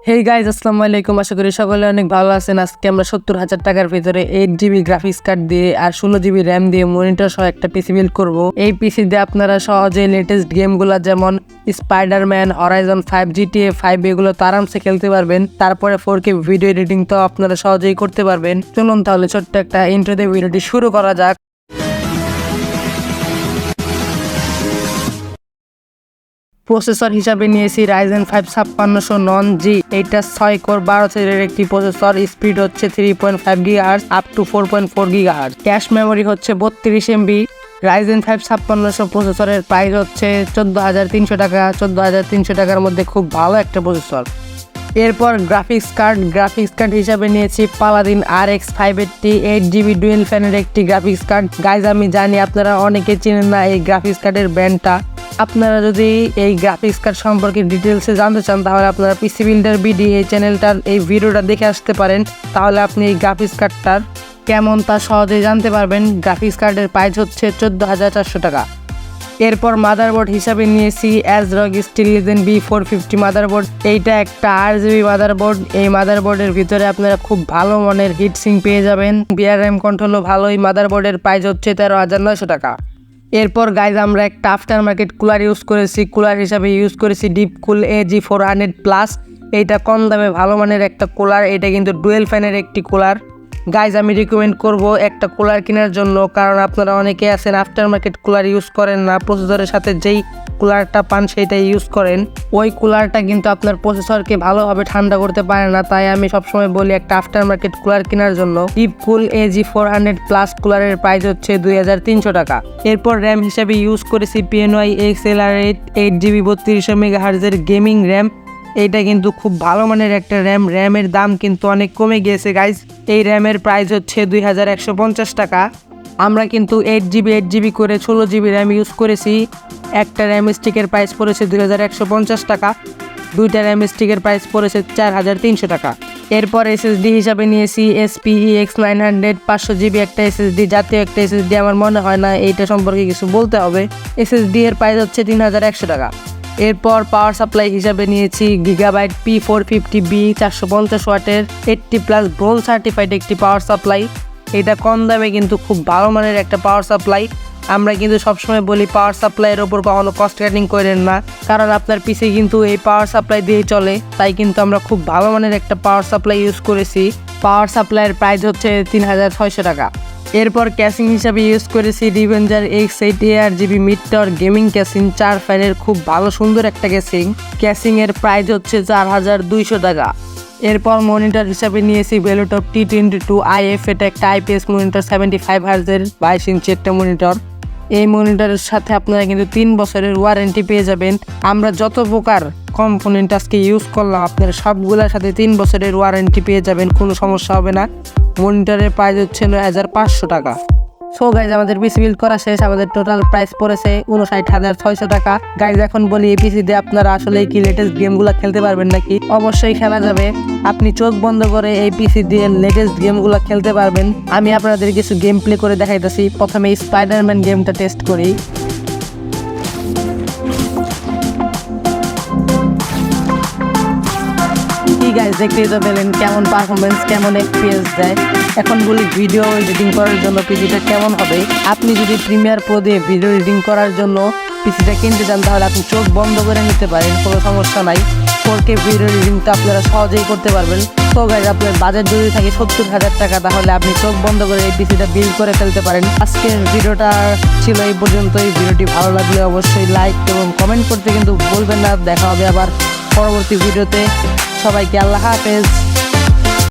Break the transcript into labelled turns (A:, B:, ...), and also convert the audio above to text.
A: Hey guys, আসসালামু আলাইকুম। আশা করি সকলে অনেক ভালো আছেন। আজকে আমরা 70,000 টাকার ভিতরে 8GB গ্রাফিক্স কার্ড দিয়ে আর 16GB র্যাম দিয়ে মনিটর সহ একটা পিসি বিল্ড করবো। এই পিসি দিয়ে আপনারা সহজে লেটেস্ট গেমগুলো যেমন স্পাইডারম্যান, হরাইজন 5, GTA 5 এগুলো তো আরামসে খেলতে পারবেন। তারপরে 4K ভিডিও এডিটিং তো আপনারা সহজেই করতে পারবেন। চলুন তাহলে ছোট্ট একটা ইন্ট্রো দিয়ে ভিডিওটি শুরু করা যাক। প্রসেসর হিসাবে নিয়েছি Ryzen 5 5600 নন জি। এটা 6 কোর 12 থ্রেডের একটি প্রসেসর। স্পিড হচ্ছে 3.5 GHz up to 4.4 GHz। Cache memory হচ্ছে 32 MB। Ryzen 5 5600 প্রসেসরের প্রাইস হচ্ছে 14,300 টাকা। 14,300 টাকার মধ্যে খুব ভালো একটা প্রসেসর। এরপর গ্রাফিক্স কার্ড হিসাবে নিয়েছি পালাদিন RX 580 8GB ডুয়েল ফ্যানের একটি গ্রাফিক্স কার্ড। গাইজ, আমি জানি আপনারা অনেকে চেনেন না এই গ্রাফিক্স কার্ডের ব্র্যান্ডটা। আপনারা যদি এই গ্রাফিক্স কার্ড সম্পর্কে ডিটেলসে জানতে চান তাহলে আপনারা পিসি বিল্ডার বিডি এই চ্যানেলটার এই ভিডিওটা দেখে আসতে পারেন। তাহলে আপনি এই গ্রাফিক্স কার্ডটার কেমন তা সহজেই জানতে পারবেন। গ্রাফিক্স কার্ডের প্রাইস হচ্ছে 14,400 টাকা। এরপর মাদারবোর্ড হিসাবে নিয়েছি ASRock Steel Legend B450 motherboard. এইটা একটা 8GB মাদারবোর্ড। এই মাদারবোর্ডের ভিতরে আপনারা খুব ভালো মানের হিটসিং পেয়ে যাবেন। VRM কন্ট্রোলও ভালো। এই মাদারবোর্ডের প্রাইস হচ্ছে 13,900 টাকা। এরপর গাইজ, আমরা একটা আফটার মার্কেট কুলার ইউজ করেছি। কুলার হিসাবে ইউজ করেছি ডিপকুল AG400+। এইটা কম দামে ভালো মানের একটা কুলার। এটা কিন্তু ডুয়েল ফ্যানের একটি কুলার। গাইজ, আমি রিকমেন্ড করব একটা কুলার কেনার জন্য, কারণ আপনারা অনেকে আছেন আফটার মার্কেট কুলার ইউজ করেন না, প্রসেসরের সাথে যেই কুলারটা পান সেইটাই ইউজ করেন। ওই কুলারটা কিন্তু আপনার প্রসেসরকে ভালোভাবে ঠান্ডা করতে পারে না। তাই আমি সবসময় বলি একটা আফটার মার্কেট কুলার কেনার জন্য। ডিপকুল AG400+ কুলারের প্রাইস হচ্ছে 2,300 টাকা। এরপর র্যাম হিসেবে ইউজ করেছি PNY XLR8 8GB 3200 MHz এর গেমিং র্যাম। এইটা কিন্তু খুব ভালো মানের একটা র্যামের দাম কিন্তু অনেক কমে গিয়েছে গাইজ। এই র্যামের প্রাইস হচ্ছে 2,150 টাকা। আমরা কিন্তু 8GB করে 16GB র্যাম ইউজ করেছি। একটা র্যাম স্টিকের প্রাইস পড়েছে 2,150 টাকা। দুইটা র্যাম স্টিকের প্রাইস পড়েছে 4,300 টাকা। এরপর SSD হিসাবে নিয়েছি SPEX 900 500GB একটা SSD। জাতীয় একটা SSD আমার মনে হয় না এইটা সম্পর্কে কিছু বলতে হবে। SSD এর প্রাইস হচ্ছে 3,100 টাকা। এরপর পাওয়ার সাপ্লাই হিসাবে নিয়েছি Gigabyte P450B 450 ওয়াটের 80+ ব্রোঞ্জ সার্টিফাইড একটি পাওয়ার সাপ্লাই। এটা কম দামে কিন্তু খুব ভালো মানের একটা পাওয়ার সাপ্লাই। আমরা কিন্তু সবসময় বলি পাওয়ার সাপ্লাইয়ের ওপর কখনো কস্ট কাটিং করেন না, কারণ আপনার পিসি কিন্তু এই পাওয়ার সাপ্লাই দিয়ে চলে। তাই কিন্তু আমরা খুব ভালো মানের একটা পাওয়ার সাপ্লাই ইউজ করেছি। পাওয়ার সাপ্লাইয়ের প্রাইস হচ্ছে 3,600 টাকা। এরপর ক্যাসিং হিসাবে ইউজ করেছি Revenger X8 ARGB mid tower gaming casing 4 ফ্যানের খুব ভালো সুন্দর একটা ক্যাসিংয়ের প্রাইস হচ্ছে 4,200 টাকা। এরপর মনিটর হিসাবে নিয়েছি Velotop T22 IF। এটা একটা IPS মনিটর 75 হার্জের 22 ইঞ্চি একটা মনিটর। এই মনিটরের সাথে আপনারা কিন্তু 3 বছরের ওয়ারেন্টি পেয়ে যাবেন। আমরা যত প্রকার কম্পোনেন্ট আজকে ইউজ করলাম আপনারা সবগুলোর সাথে 3 বছরের ওয়ারেন্টি পেয়ে যাবেন, কোনো সমস্যা হবে না। মনিটরের প্রাইস হচ্ছে 9,500 টাকা। সো গাইজ, আমাদের পিসি বিল্ড করা শেষ। আমাদের টোটাল প্রাইস পড়েছে 59,600 টাকা। গাইজ, এখন বলি এই পিসি দিয়ে আপনারা আসলে কি লেটেস্ট গেমগুলো খেলতে পারবেন নাকি? অবশ্যই খেলা যাবে। আপনি চোখ বন্ধ করে এই পিসি দিয়ে লেটেস্ট গেমগুলো খেলতে পারবেন। আমি আপনাদের কিছু গেম প্লে করে দেখাইতেছি। প্রথমে স্পাইডারম্যান গেমটা টেস্ট করি। গাইজ, দেখতেই তো পেলেন কেমন পারফরমেন্স, কেমন FPS দেয়। এখন বলি ভিডিও এডিটিং করার জন্য পিসিটা কেমন হবে। আপনি যদি প্রিমিয়ার প্রো দিয়ে ভিডিও এডিটিং করার জন্য পিসিটা কিনতে চান তাহলে আপনি চোখ বন্ধ করে নিতে পারেন, কোনো সমস্যা নাই। 4K ভিডিও এডিটিংটা আপনারা সহজেই করতে পারবেন। তো গাইজ, আপনার বাজেট যদি থাকে 70,000 টাকা তাহলে আপনি চোখ বন্ধ করে এই পিসিটা বিল্ড করে ফেলতে পারেন। আজকের ভিডিওটা ছিল এই পর্যন্তই। ভিডিওটি ভালো লাগলে অবশ্যই লাইক এবং কমেন্ট করতে কিন্তু বলবেন না। দেখা হবে আবার পরবর্তী ভিডিওতে। সবাইকে আল্লাহ হাফেজ।